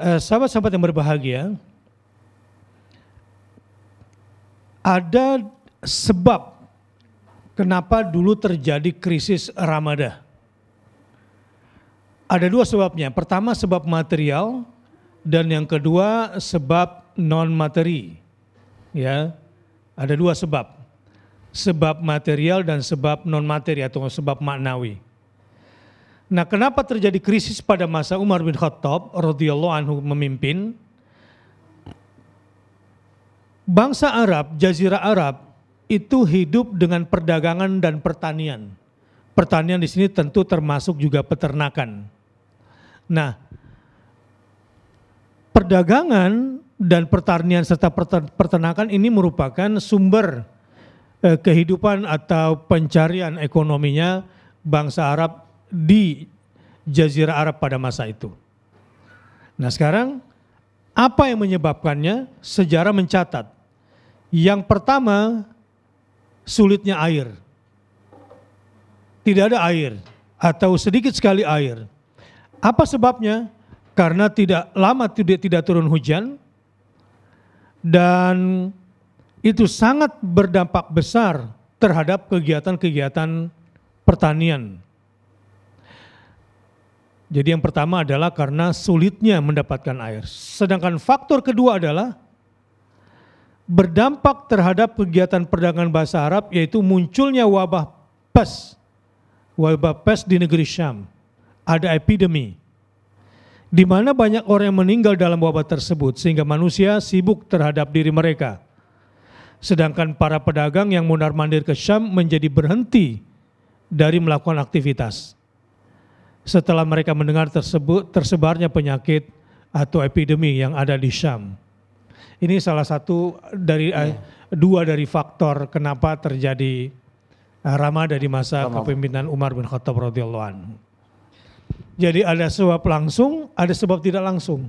Sahabat-sahabat yang berbahagia, ada sebab kenapa dulu terjadi krisis Ramadah. Ada dua sebabnya. Pertama sebab material dan yang kedua sebab non materi. Ya, ada dua sebab. Sebab material dan sebab non materi atau sebab maknawi. Nah, kenapa terjadi krisis pada masa Umar bin Khattab radhiyallahu anhu memimpin? Bangsa Arab, Jazirah Arab itu hidup dengan perdagangan dan pertanian. Pertanian di sini tentu termasuk juga peternakan. Nah, perdagangan dan pertanian serta peternakan ini merupakan sumber kehidupan atau pencarian ekonominya bangsa Arab di Jazirah Arab pada masa itu. Nah, sekarang apa yang menyebabkannya? Sejarah mencatat. Yang pertama, sulitnya air. Tidak ada air atau sedikit sekali air. Apa sebabnya? Karena tidak turun hujan dan itu sangat berdampak besar terhadap kegiatan-kegiatan pertanian. Jadi yang pertama adalah karena sulitnya mendapatkan air. Sedangkan faktor kedua adalah berdampak terhadap kegiatan perdagangan bangsa Arab, yaitu munculnya wabah pes. Wabah pes di negeri Syam. Ada epidemi, di mana banyak orang yang meninggal dalam wabah tersebut sehingga manusia sibuk terhadap diri mereka. Sedangkan para pedagang yang mondar-mandir ke Syam menjadi berhenti dari melakukan aktivitas. Setelah mereka mendengar tersebarnya penyakit atau epidemi yang ada di Syam. Ini salah satu dari dua dari faktor kenapa terjadi Ramadah di masa kepemimpinan Umar bin Khattab radhiyallahu anhu. Jadi ada sebab langsung, ada sebab tidak langsung.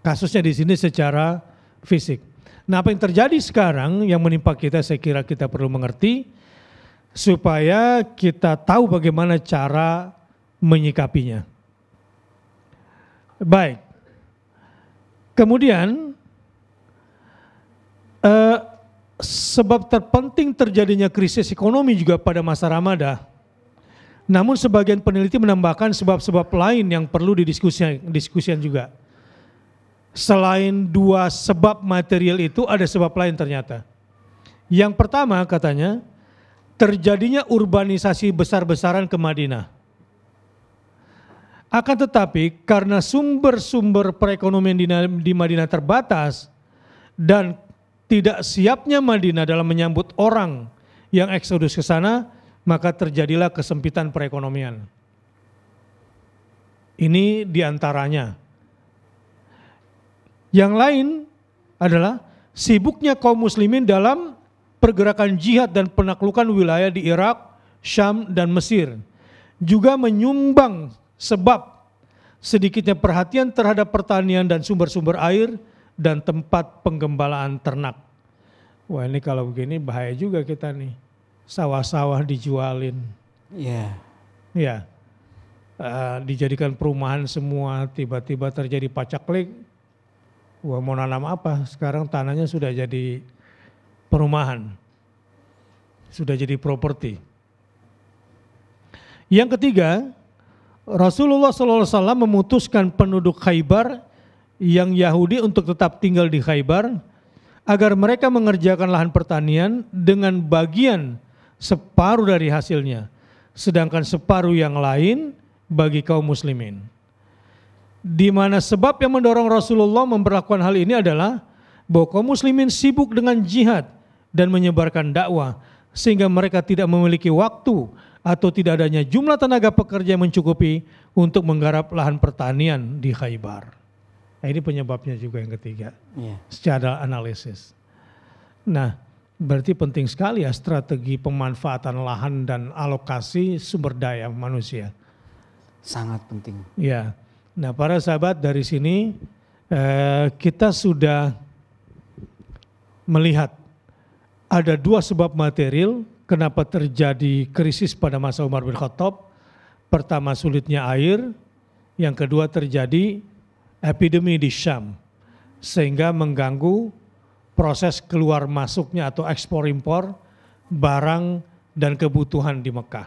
Kasusnya di sini secara fisik. Nah, apa yang terjadi sekarang yang menimpa kita, saya kira kita perlu mengerti supaya kita tahu bagaimana cara menyikapinya. Baik. Kemudian sebab terpenting terjadinya krisis ekonomi juga pada masa Ramadah. Namun sebagian peneliti menambahkan sebab-sebab lain yang perlu didiskusikan juga. Selain dua sebab material itu ada sebab lain ternyata. Yang pertama katanya terjadinya urbanisasi besar-besaran ke Madinah. Akan tetapi karena sumber-sumber perekonomian di Madinah terbatas dan tidak siapnya Madinah dalam menyambut orang yang eksodus ke sana, maka terjadilah kesempitan perekonomian. Ini diantaranya. Yang lain adalah sibuknya kaum muslimin dalam pergerakan jihad dan penaklukan wilayah di Irak, Syam, dan Mesir. Juga menyumbang sebab sedikitnya perhatian terhadap pertanian dan sumber-sumber air dan tempat penggembalaan ternak. Wah, ini kalau begini bahaya juga kita nih. Sawah-sawah dijualin. Iya. Ya. Dijadikan perumahan semua, tiba-tiba terjadi pacaklik. Wah, mau nanam apa? Sekarang tanahnya sudah jadi perumahan. Sudah jadi properti. Yang ketiga, Rasulullah SAW memutuskan penduduk Khaybar yang Yahudi untuk tetap tinggal di Khaybar agar mereka mengerjakan lahan pertanian dengan bagian separuh dari hasilnya, sedangkan separuh yang lain bagi kaum muslimin. Di mana sebab yang mendorong Rasulullah memperlakukan hal ini adalah bahwa kaum muslimin sibuk dengan jihad dan menyebarkan dakwah, sehingga mereka tidak memiliki waktu atau tidak adanya jumlah tenaga pekerja yang mencukupi untuk menggarap lahan pertanian di Khaybar. Nah, ini penyebabnya juga yang ketiga, secara analisis. Nah, berarti penting sekali ya strategi pemanfaatan lahan dan alokasi sumber daya manusia. Sangat penting. Ya. Nah, para sahabat, dari sini kita sudah melihat ada dua sebab material kenapa terjadi krisis pada masa Umar bin Khattab. Pertama sulitnya air, yang kedua terjadi epidemi di Syam, sehingga mengganggu proses keluar masuknya atau ekspor impor barang dan kebutuhan di Mekah.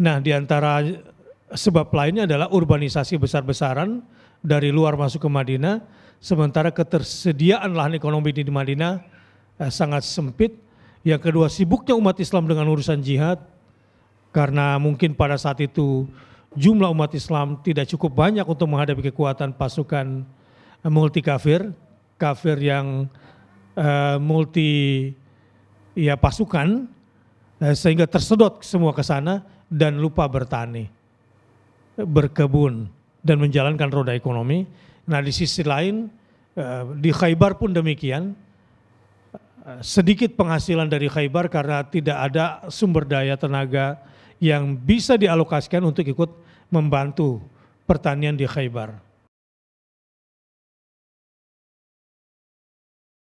Nah, di antara sebab lainnya adalah urbanisasi besar-besaran dari luar masuk ke Madinah, sementara ketersediaan lahan ekonomi di Madinah sangat sempit. Yang kedua, sibuknya umat Islam dengan urusan jihad, karena mungkin pada saat itu jumlah umat Islam tidak cukup banyak untuk menghadapi kekuatan pasukan multi kafir yang multi pasukan, sehingga tersedot semua ke sana dan lupa bertani, berkebun dan menjalankan roda ekonomi. Nah, di sisi lain di Khaybar pun demikian, sedikit penghasilan dari Khaybar karena tidak ada sumber daya tenaga yang bisa dialokasikan untuk ikut membantu pertanian di Khaybar.